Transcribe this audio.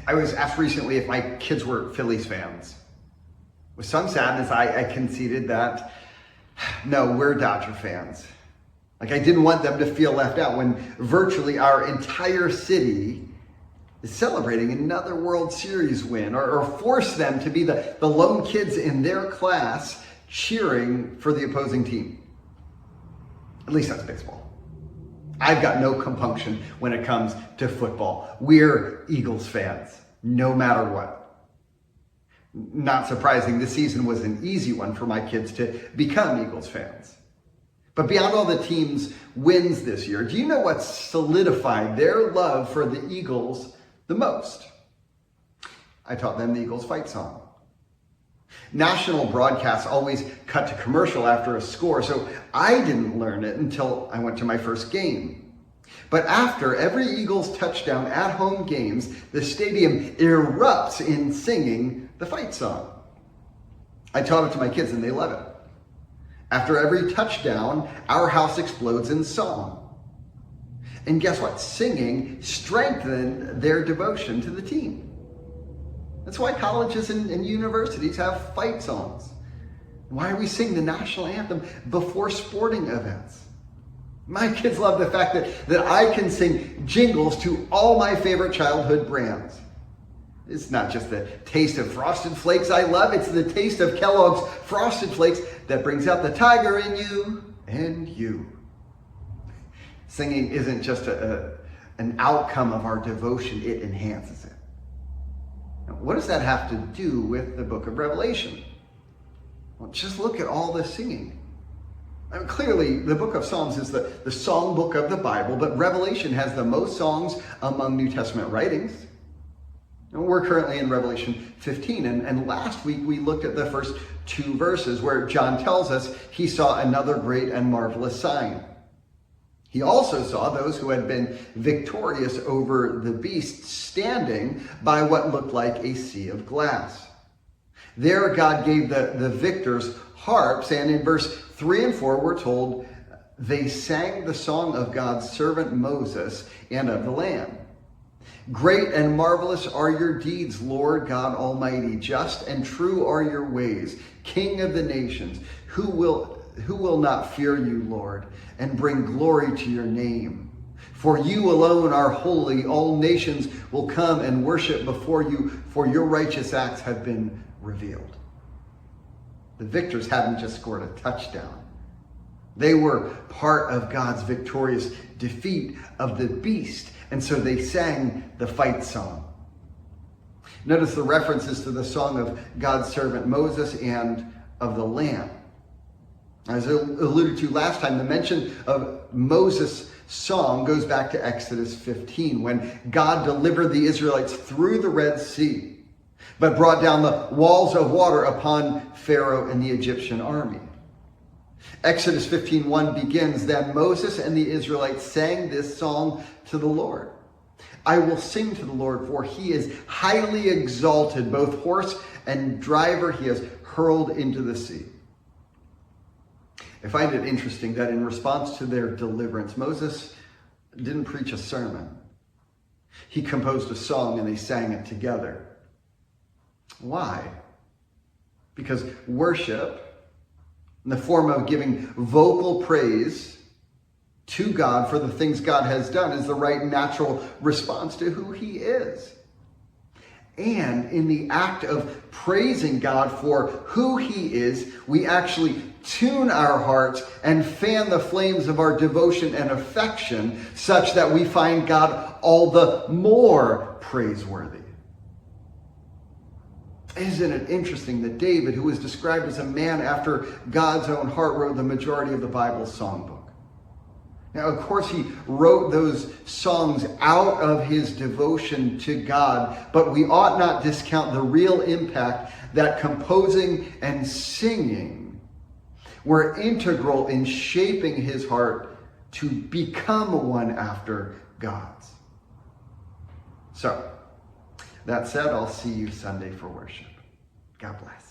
I was asked recently if my kids were Phillies fans. With some sadness, I conceded that, no, we're Dodger fans. Like, I didn't want them to feel left out when virtually our entire city is celebrating another World Series win, or force them to be the lone kids in their class cheering for the opposing team. At least that's baseball. I've got no compunction when it comes to football. We're Eagles fans, no matter what. Not surprising, this season was an easy one for my kids to become Eagles fans. But beyond all the team's wins this year, do you know what solidified their love for the Eagles the most? I taught them the Eagles fight song. National broadcasts always cut to commercial after a score, so I didn't learn it until I went to my first game. But after every Eagles touchdown at home games, the stadium erupts in singing the fight song. I taught it to my kids and they love it. After every touchdown, our house explodes in song. And guess what? Singing strengthened their devotion to the team. That's why colleges and universities have fight songs. Why we sing the national anthem before sporting events. My kids love the fact that I can sing jingles to all my favorite childhood brands. It's not just the taste of Frosted Flakes I love, it's the taste of Kellogg's Frosted Flakes that brings out the tiger in you and you. Singing isn't just an outcome of our devotion, it enhances it. Now, what does that have to do with the book of Revelation? Well, just look at all the singing. I mean, clearly, the book of Psalms is the songbook of the Bible, but Revelation has the most songs among New Testament writings. And we're currently in Revelation 15, and last week we looked at the first 2 verses where John tells us he saw another great and marvelous sign. He also saw those who had been victorious over the beast standing by what looked like a sea of glass. There God gave the victors harps, and in verse 3 and 4 we're told they sang the song of God's servant Moses and of the Lamb. Great and marvelous are your deeds, Lord God Almighty. Just and true are your ways, King of the nations. Who will not fear you, Lord, and bring glory to your name? For you alone are holy. All nations will come and worship before you, for your righteous acts have been revealed. The victors hadn't just scored a touchdown. They were part of God's victorious defeat of the beast, and so they sang the fight song. Notice the references to the song of God's servant Moses and of the Lamb. As I alluded to last time, the mention of Moses' song goes back to Exodus 15, when God delivered the Israelites through the Red Sea, but brought down the walls of water upon Pharaoh and the Egyptian army. Exodus 15:1 begins, Then Moses and the Israelites sang this song to the Lord. I will sing to the Lord, for he is highly exalted, both horse and driver he has hurled into the sea. I find it interesting that in response to their deliverance, Moses didn't preach a sermon. He composed a song and they sang it together. Why? Because worship, in the form of giving vocal praise to God for the things God has done, is the right natural response to who he is. And in the act of praising God for who he is, we actually tune our hearts and fan the flames of our devotion and affection such that we find God all the more praiseworthy. Isn't it interesting that David, who was described as a man after God's own heart, wrote the majority of the Bible's songbook? Now, of course, he wrote those songs out of his devotion to God, but we ought not discount the real impact that composing and singing were integral in shaping his heart to become one after God's. So, that said, I'll see you Sunday for worship. God bless.